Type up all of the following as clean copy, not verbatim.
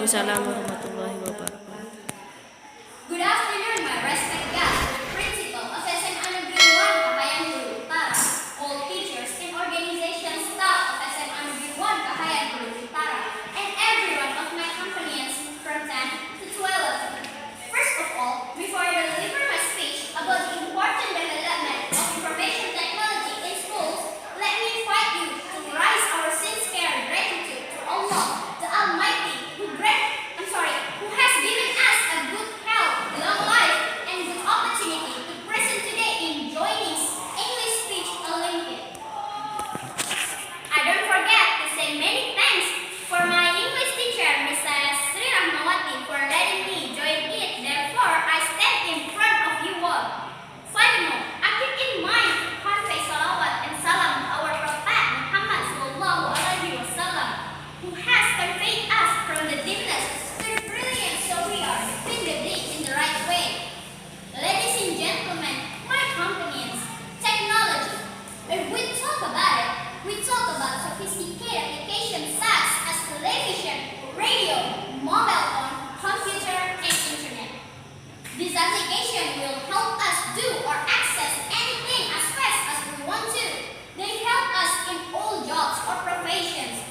Waalaikumsalam warahmatullahi wabarakatuh. Good afternoon, my respected guests, the principal of SMAN-1 Kahayan Hulu Utara, all teachers and organization staff of SMAN-1 Kahayan Hulu Utara, and everyone of my companions from 10 to 12. First of all, before I deliver my speech about the important development of information technology in schools, let me invite you to raise our sincere gratitude to Allah, the Almighty, who has given us a good health, long life, and good opportunity to present today in joining English Speech Olympiad. I don't forget to say many thanks for my English teacher, Mrs. Sri Rahmawati, for letting me join it. Therefore, I stand in front of you all. Furthermore, I keep in mind to convey salawat and salam to our Prophet Muhammad sallallahu alaihi wasallam, who has conveyed us from the dimness to the brilliance, so we are doing the deed in the right way. Ladies and gentlemen, my companions, technology. When we talk about it, we talk about sophisticated applications such as television, radio, mobile phone, computer, and internet. This application will help us do or access anything as fast as we want to. They help us in all jobs or professions.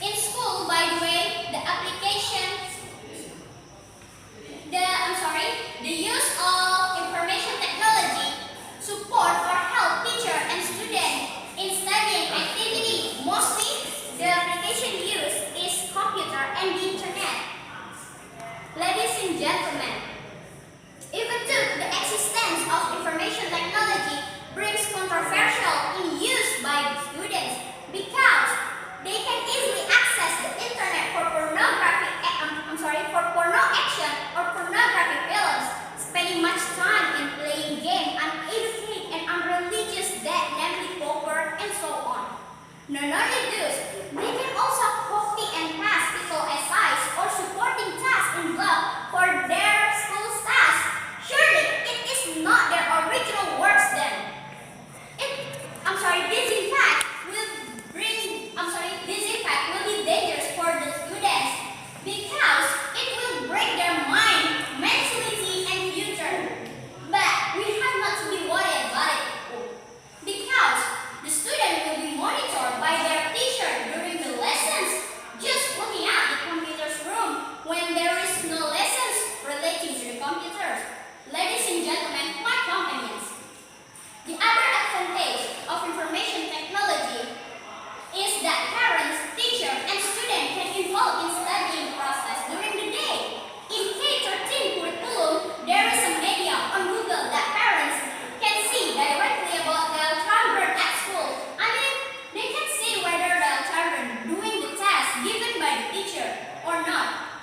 In school, by the way, the use of information technology support or help teacher and student in studying activity. Mostly, the application used is computer and the internet. Ladies and gentlemen, even though the existence of information technology brings controversial in use by the students because they can easily access the internet for porno action or pornographic films, spending much time in playing games, uneducated and unreligious that namely poker and so on. Not only this, they can also copy and pass people essays or supporting tasks in blog for their school staff. Surely it is not their original works then. This in fact will be dangerous for the students because it will break their mind, mentality, and future. But we have not to be worried about it because the student will be monitored by their teacher during the lessons, just looking at the computer's room when there is no lessons relating to the computers. Ladies and gentlemen, my companions, the other advantage of information technology is that parents, teachers, and students can involve in studying process during the day. In K-13 curriculum, there is a media on Google that parents can see directly about their children at school. They can see whether their children doing the task given by the teacher or not.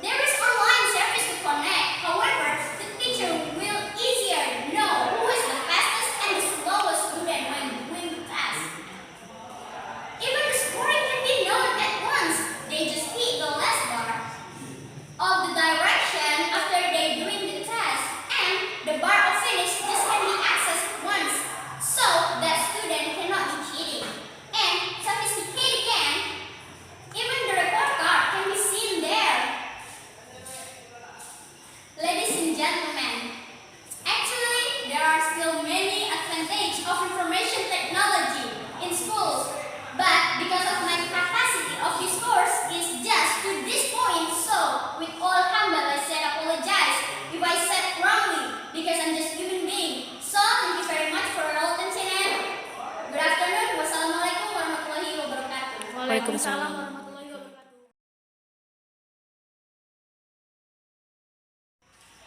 There is online service to connect. However, the teacher will easier know who is the fastest and the slowest student when doing the task. Even the scoring can be known at once. They just hit the last bar of the direction after they doing the task, and the bar of finish just can be accessed once, so that student cannot be cheating. And sophisticated again, even the report card can be seen there. Ladies and gentlemen, actually there are still many advantages of information technology in schools, but because of my capacity of this course is just to this point, so with all humble I said apologize if I said wrongly because I'm just human being. So thank you very much for your attention and good afternoon. Wassalamualaikum warahmatullahi wabarakatuh. Waalaikumsalam.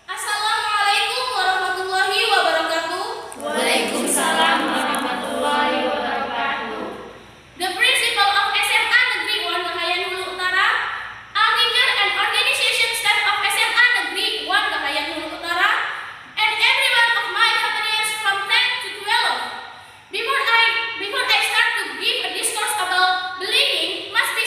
Assalamualaikum warahmatullahi wabarakatuh. Waalaikumsalam warahmatullahi wabarakatuh. The principal of SMAN-1 Kahayan Hulu Utara, all teacher and organization staff of SMAN-1 Kahayan Hulu Utara, and every one of my companions from 10 to 12. Before I start to give a discourse about believing must be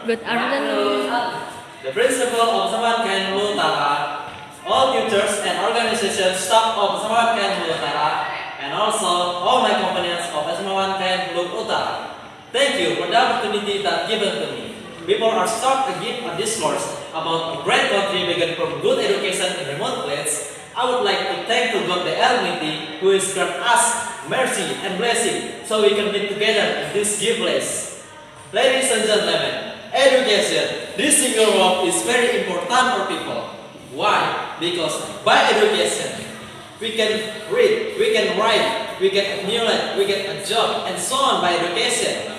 Good afternoon. The principal of SMAN-1 Hulu Utara, all teachers and organization staff of SMAN-1 Hulu Utara, and also all my companions of SMAN-1 Hulu Utara. Thank you for the opportunity that given to me. Before I start to give a discourse about a great country began from good education in remote places, I would like to thank to God the Almighty who has granted us mercy and blessing so we can meet together in this gift place. Ladies and gentlemen, education, this single word is very important for people. Why? Because by education, we can read, we can write, we can accumulate, we get a job, and so on by education.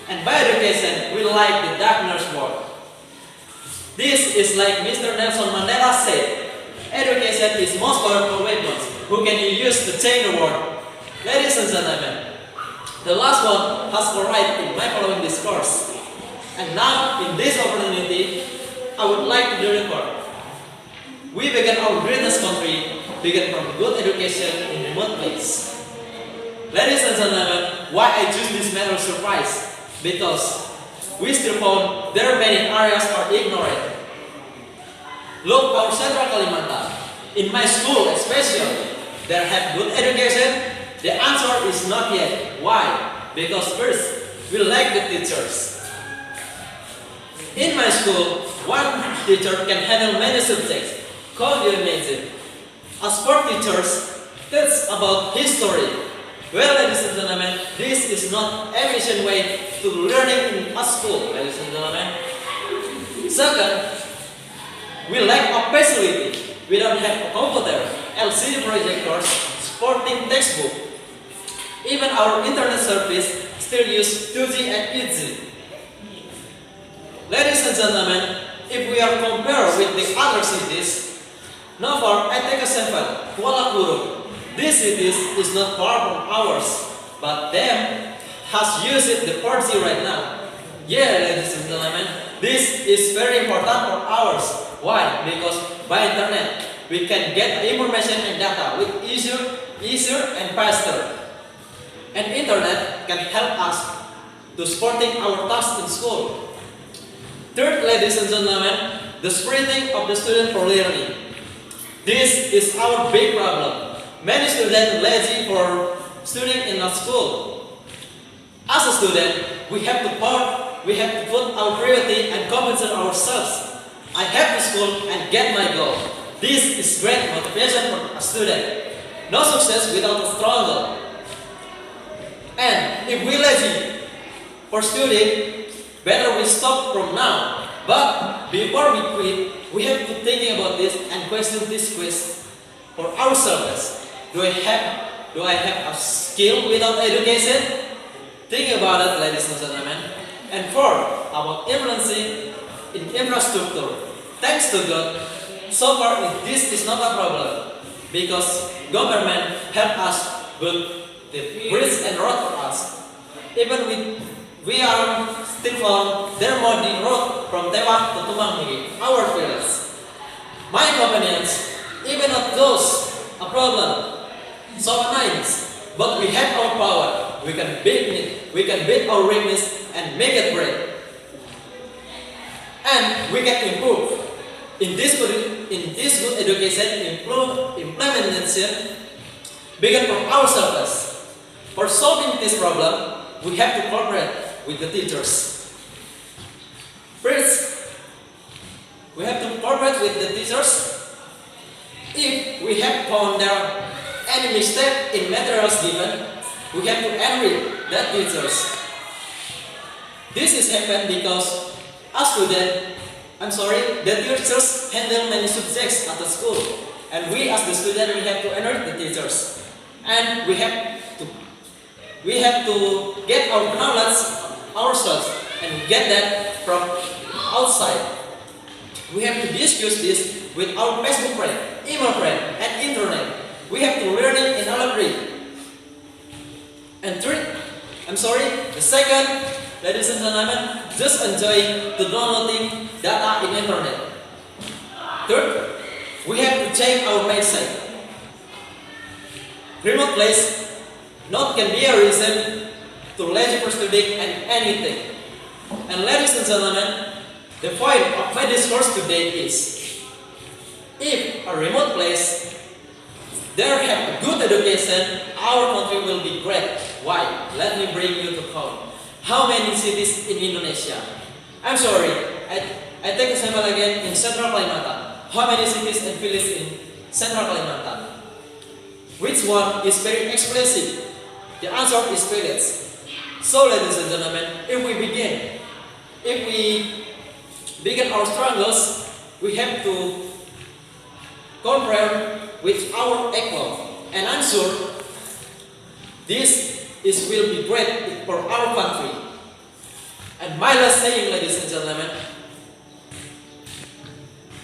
And by education, we like the darkness world. This is like Mr. Nelson Mandela said, education is most powerful weapons who can you use to change the world. Ladies and gentlemen, the last one has arrived in my following discourse. And now, in this opportunity, I would like to record. We began our greatest country, began from good education in remote place. Ladies and gentlemen, why I choose this matter of surprise? Because we still found there are many areas are ignorant. Look our Central Kalimantan. In my school especially, they have good education. The answer is not yet. Why? Because first, we lack the teachers. In my school, one teacher can handle many subjects. Could you imagine? A sport teachers teach about history. Well, ladies and gentlemen, this is not efficient way to learning in a school, ladies and gentlemen. Second, we lack a facility. We don't have a computer, LCD projectors, sporting textbook. Even our internet service still use 2G and 3G. Ladies and gentlemen, if we are compared with the other cities, now for Tingkat Sma, Walaupun, this cities is not far from ours, but them has used the 4G right now. Yeah, ladies and gentlemen, this is very important for ours. Why? Because by internet, we can get information and data with easier and faster. And internet can help us to supporting our tasks in school. Third, ladies and gentlemen, the sprinting of the student for learning. This is our big problem. Many students lazy for studying in our school. As a student, we have to put our priority and compensate ourselves. I have to school and get my goal. This is great motivation for a student. No success without a struggle. And if we lazy for studying, better we stop from now. But before we quit, we have to think about this and question this question for ourselves. Do I have a skill without education? Think about it, ladies and gentlemen. And fourth, about influencing in infrastructure. Thanks to God, so far this is not a problem because government help us build the bridge and road for us. Even we are still found there more the road from Tewak to Tumang, our village. My companions, even not those a problem, so nice, but we have our power. We can beat it. We can beat our weakness and make it great. And we can improve. In this good education, implementation begin from ourselves. For solving this problem, we have to cooperate with the teachers. First, we have to cooperate with the teachers. If we have found there any mistake in materials given, we have to enrich that teachers. This is happened because the teachers handle many subjects at the school, and we as the student we have to enrich the teachers, and we have to get our knowledge ourselves and get that from outside. We have to discuss this with our Facebook friend, email friend, and internet. We have to learn it in our grade. And the second, ladies and gentlemen, just enjoy the downloading data in internet. Third, we have to change our mindset. Remote place not can be a reason to lazy for studying and anything. And ladies and gentlemen, the point of my discourse today is, if a remote place there have a good education, our country will be great. Why? Let me bring you to count. How many cities in Indonesia? I'm sorry, I take a sample again in Central Kalimantan. How many cities and villages in Central Kalimantan? Which one is very explicit? The answer is villages. So ladies and gentlemen, if we begin our struggles, we have to compare with our equal, and I'm sure this will be great for our country. And my last saying, ladies and gentlemen,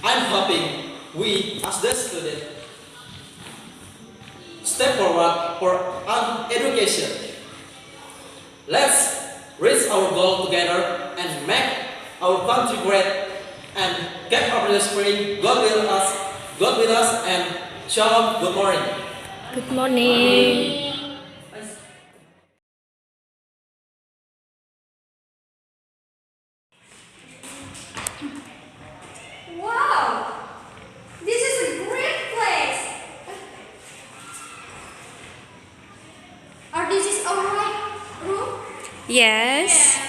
I'm hoping we as the student step forward for our education. Let's reach our goal together and make our country great and keep our spirit. God with us, and shalom. Good morning. Good morning. Wow! This is a great place! Are this is our right room? Yes.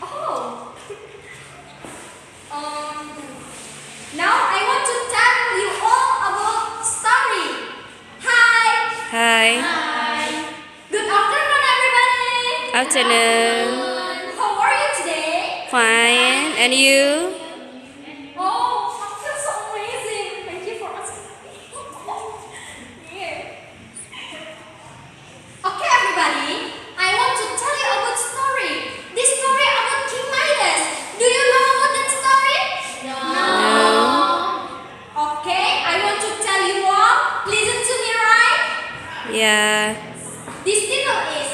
Oh! Now I want to tell you all about story. Hi! Hi. Hi! Good afternoon, everybody! Afternoon. How are you today? Fine. And you? Oh, I feel so amazing. Thank you for asking. Yeah. Okay, everybody. I want to tell you about story. This story about King Midas. Do you know about that story? Okay, I want to tell you all. Listen to me, right? Yeah. This title is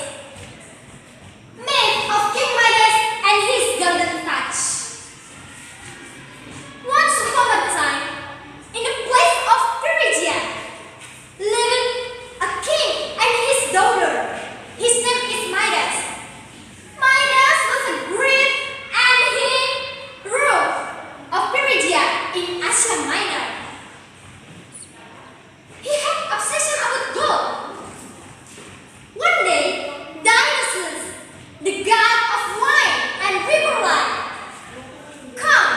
Myth of King Midas and His Golden Touch. Once upon a time, in the place of Phrygia, lived a king and his daughter. His name is Midas. Midas was a great and he ruled of Phrygia in Asia Minor. He had obsession about gold. One day, Dionysus, the god of wine and river life, come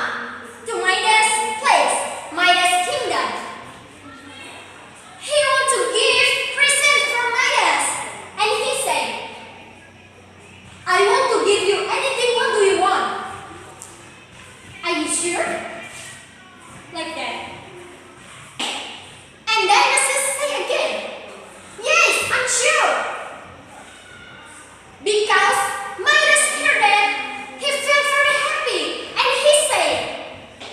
to Midas' place, Midas' kingdom. He want to give present for Midas, and he said, I want to give you anything. What do you want? Are you sure? Like that. And Dionysus say again, yes, I'm sure. Because Midas heard that, he felt very happy, and he said,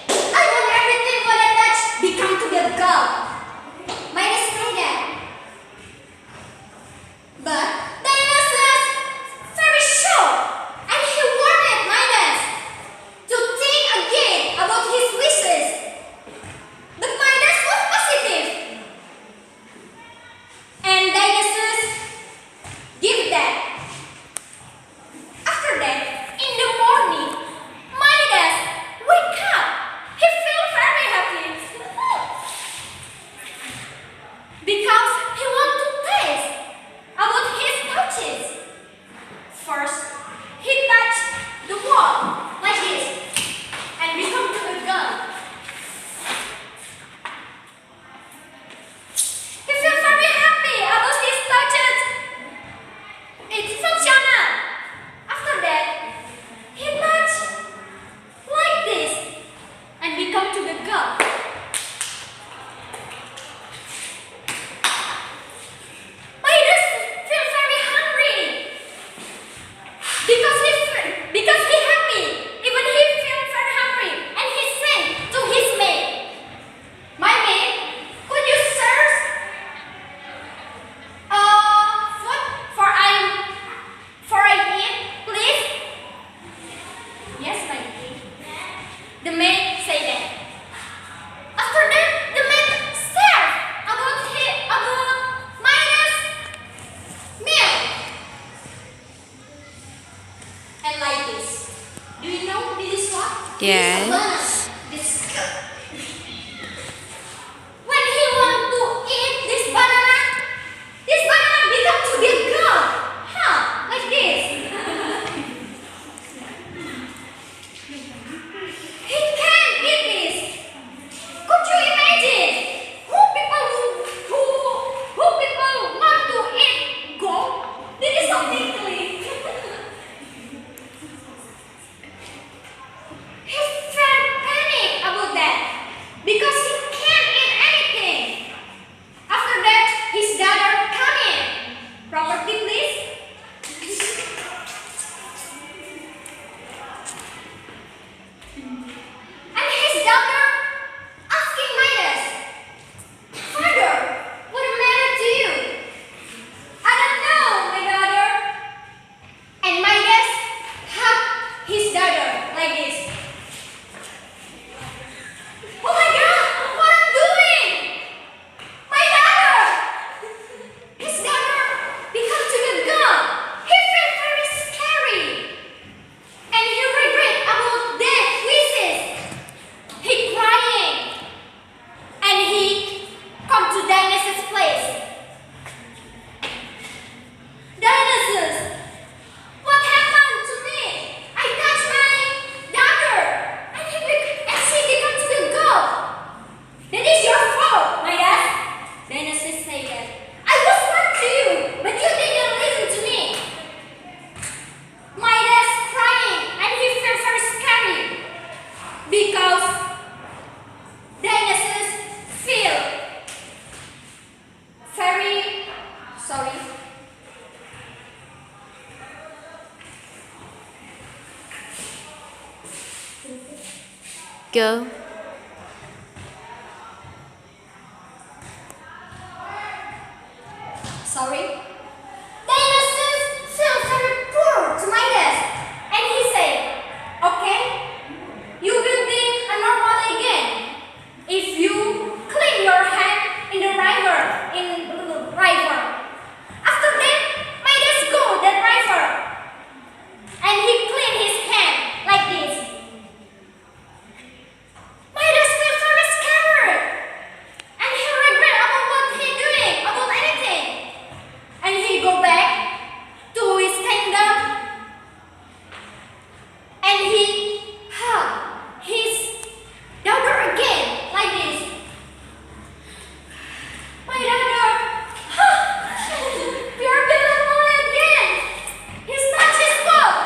I want everything what I touch become to be gold. Midas said that. But Dionysus very sure, and he wanted Midas to think again about his wishes. But Midas was positive. And Dionysus give that. After that, in the morning, Midas wake up. He feel very happy because he want to taste about his touches. First, he touched the wall like this and become to a gun. He feel very happy about his touches. It's functional. After that, he touched like this and become to the gun. Midas feel very hungry because he happy. Even he feel very hungry, and he said to his maid, "My maid, could you serve food for I eat, please?" Yes, my king. The maid say that. After that, the maid served about Midas' meal. And like this. Do you know this is what? Yes. This is a banana. This. When he want to eat this banana become to be a girl. Huh? Like this. He can't eat this. Could you imagine? Who people want to eat gold? This is so tickly. He felt panic about that because he can't eat anything. After that, his daughter come in. Property, please. And his daughter asking Midas, "Father, what the matter to you?" "I don't know, my daughter." And Midas hugged his daughter like this. "Oh my God, what I'm doing? My daughter!" His daughter become to the girl. He felt very scary. And he regret about that wishes. He crying. And he come to Dionysus' place. "Dionysus, what happened to me? I touched my daughter, and she became to the girl. That is your fault, Midas." Dionysus said that. "I was right to you, but you didn't listen to me." Midas crying, and he felt very scary because Dionysus feel very sorry. Go. Sorry. Dionysus felt very poor to Midas, and he said, "Okay, you will be a normal again if you clean your hand in the river." After that, Midas go that river, and he clean his hand like this. Midas felt very scared, and he regret about what he doing about anything. And he go back to his kingdom, and he hug his daughter again like this. "My daughter, you're beautiful again." He touched his mouth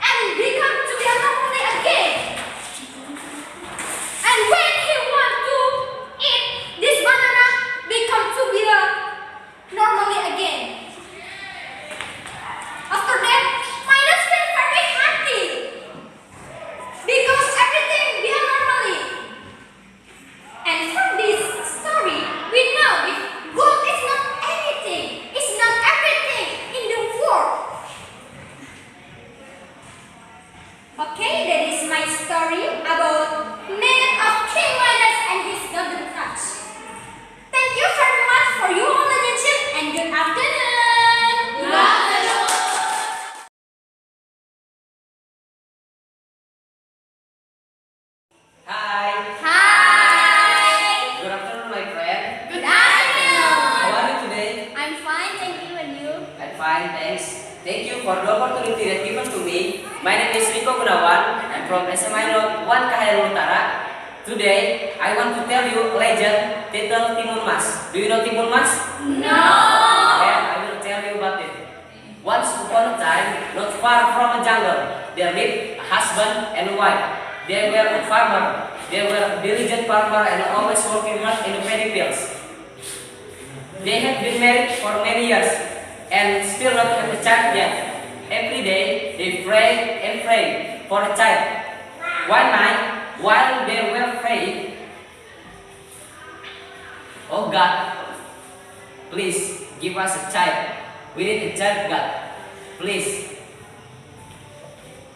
and become to be a normally again. And when he want to eat this banana, become to be a normally again. After that, Midas felt very happy because everything be normally. And from this story, we know if gold is not anything, it's not everything in the world. Okay, that is my story about man of King Midas and his golden touch. Thank you very much for your attention and good afternoon. Good afternoon. Hi. Hi. Good afternoon, my friend. Good afternoon. How are you today? I'm fine, thank you, and you? I'm fine, thanks. Thank you for the opportunity that given to me. My name is Riko Gunawan. I'm from SMAN-1 Kahayan Hulu Utara. Today, I want to tell you a legend titled Timun Mas. Do you know Timun Mas? No. Then I will tell you about it. Once upon a time, not far from a jungle, there lived a husband and a wife. They were a farmer. They were a diligent farmer and always working hard in the paddy fields. They had been married for many years and still not have a child yet. Every day they prayed and prayed for a child. One night, while they were praying, "Oh God, please give us a child. We need a child, God. Please."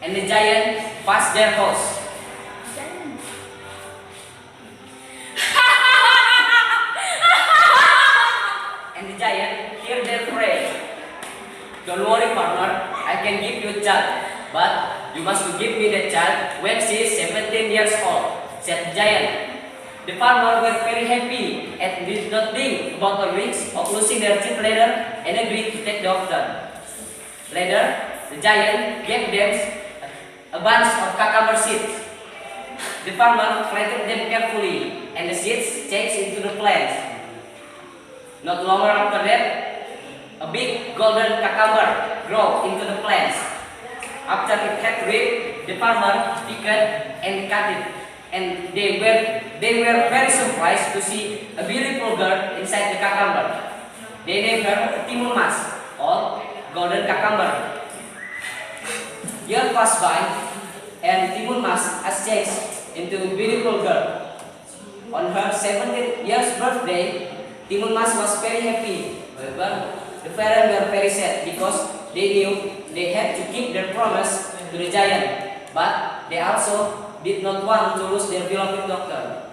And the giant passed their house. And the giant heard their prayer. "Don't worry, partner, I can give you a child, but you must give me the child when she is 17 years old, said the giant. The farmer were very happy and did not think about a risk of losing their child later and agreed to take the offer. Later, the giant gave them a bunch of cucumber seeds. The farmer planted them carefully and the seeds changed into the plants. Not long after that, a big golden cucumber grew into the plants. After it had ripe, the farmer picked and cut it, and they were very surprised to see a beautiful girl inside the cucumber. They named her Timun Mas, or golden cucumber. Years passed by, and Timun Mas has changed into a beautiful girl. On her 17th year's birthday, Timun Mas was very happy. However, the parents were very sad because they knew they had to keep their promise to the giant, but they also did not want to lose their beloved daughter.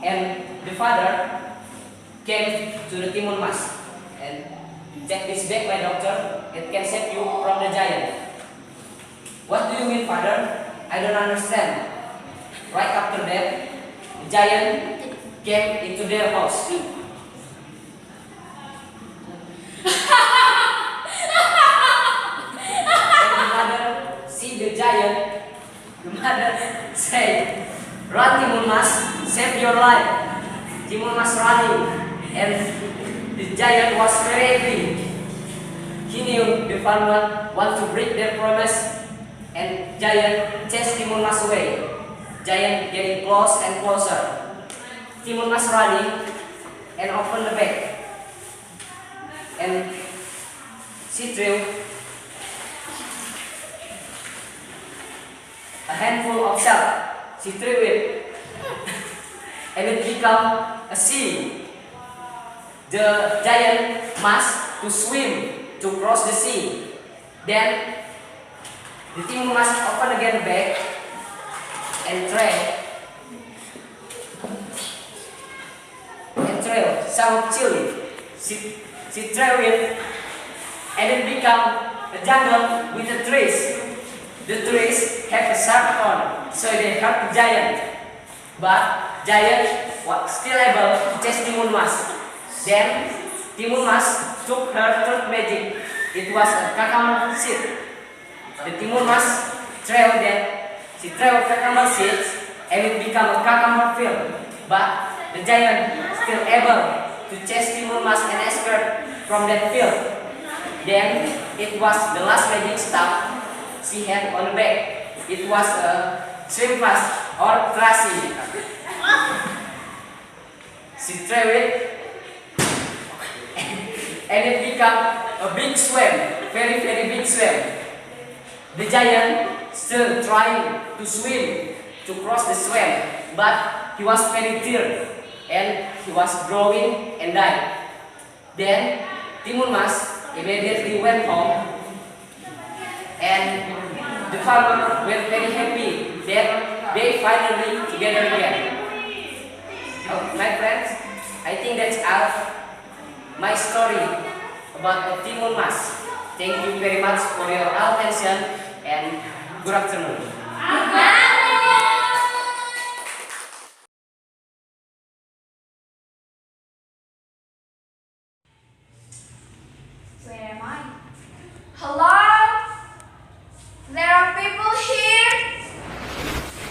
And the father came to the Timun Mas and take this back, my doctor. It can save you from the giant. What do you mean, father? I don't understand. Right after that, the giant came into their house. The giant, the mother said, "Run, Timun Mas, save your life." Timun Mas running, and the giant was very happy. He knew the farmer want to break their promise, and giant chased Timun Mas away. Giant getting close and closer. Timun Mas running and opened the bag, and she threw a handful of salt. She threw it and it became a sea. The giant must to swim to cross the sea. Then the Timun Mas open again the bag and threw some chili. She threw it and it became a jungle with the trees. The trees have a sharp thorn, so they hurt the giant. But giant was still able to chase Timun Mas. Then Timun Mas took her third magic. It was a cucumber seed. The Timun Mas threw that. She threw cucumber seeds and it became a cucumber field. But the giant still able to chase Timun Mas and escape from that field. Then it was the last magic stuff she had on the back. It was a shrimpas or trasi. She threw it and it became a big swim, very big swim. The giant still trying to swim to cross the swim, but he was very tired and he was growing and died. Then Timun Mas immediately went home. And the farmer were very happy that they finally together again. My friends, I think that's all my story about Timun Mas. Thank you very much for your attention and good afternoon. Where am I? Hello? There are people here?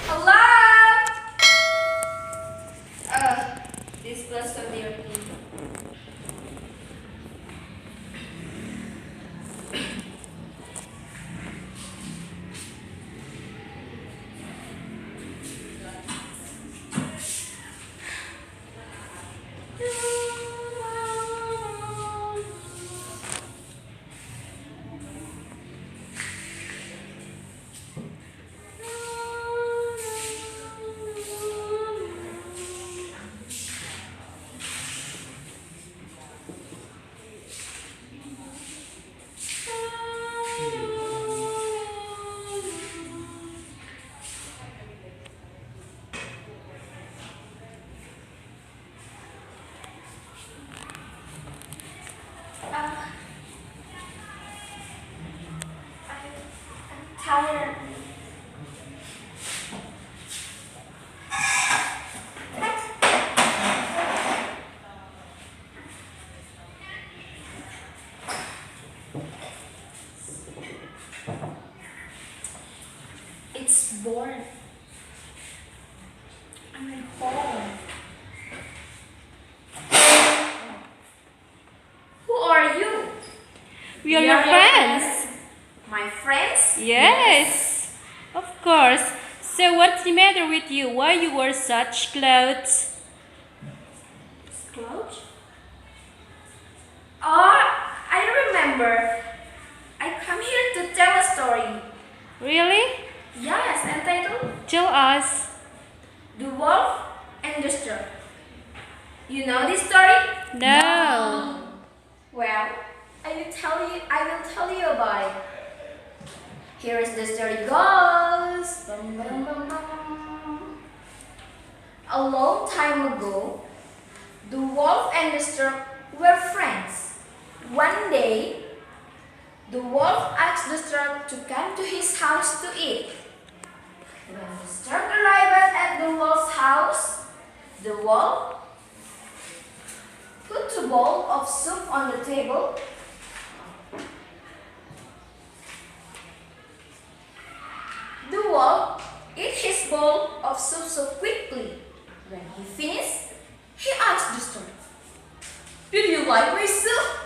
Hello? This class from the opening. It's boring. I'm at home. Who are you? We are your friends. My friends? Yes, of course. So what's the matter with you? Why you wear such clothes? Clothes? Oh, I remember. I come here to tell a story. Really? Yes, entitled Tell us. The Wolf and the Stork. You know this story? No. Well, I will tell you about it. Here is the story goes. Bum, bum, bum, bum. A long time ago, the wolf and the stork were friends. One day, the wolf asked the stork to come to his house to eat. When the stork arrived at the wolf's house, the wolf put a bowl of soup on the table. The wolf ate his bowl of soup so quickly. When he finished, he asked the stork, "Did you like my soup?"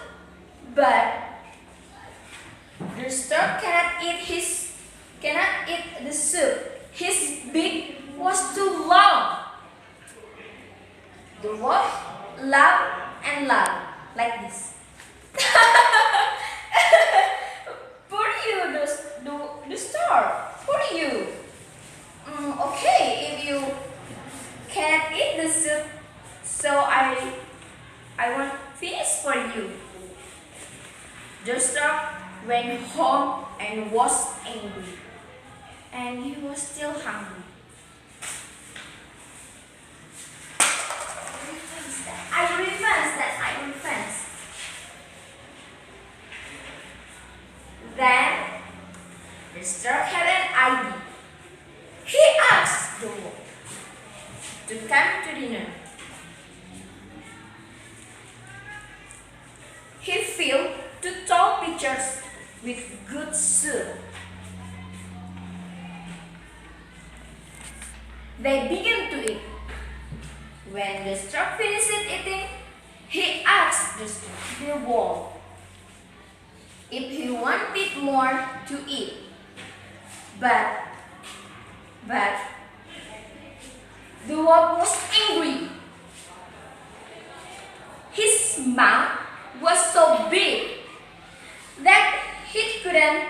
But the stork cannot eat the soup. His beak was too long. The wolf laughed and laughed like this. Poor you, the stork. Poor you. Okay, if you can't eat the soup, so I won't finish for you. The stork went home and was angry, and he was still hungry. I revenge. Then the stork had an idea. He asked the wolf to come to dinner. He filled 2 tall pitchers with good soup. They began to eat. When the stork finished eating, he asked the wolf if he wanted more to eat. But the wolf was angry. His mouth was so big that he couldn't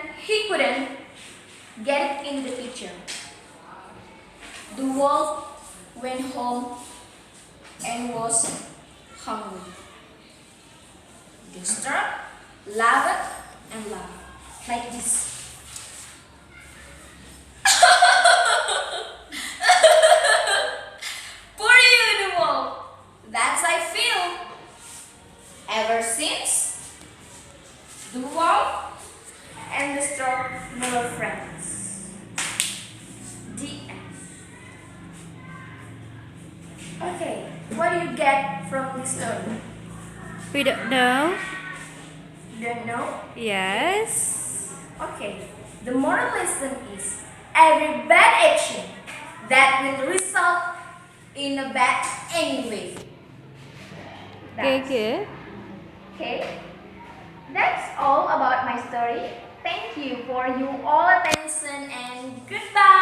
get it in the pitcher. The wolf went home and was hungry. The stork laughed and laughed like this. Poor you, the wolf. That's I feel. Ever since, the wolf and the stork were friends. The end. Okay, what do you get from this story? We don't know. You don't know? Yes. Okay, the moral lesson is every bad action that will result in a bad anyway. Okay. Okay, that's all about my story. Thank you for your all attention and goodbye.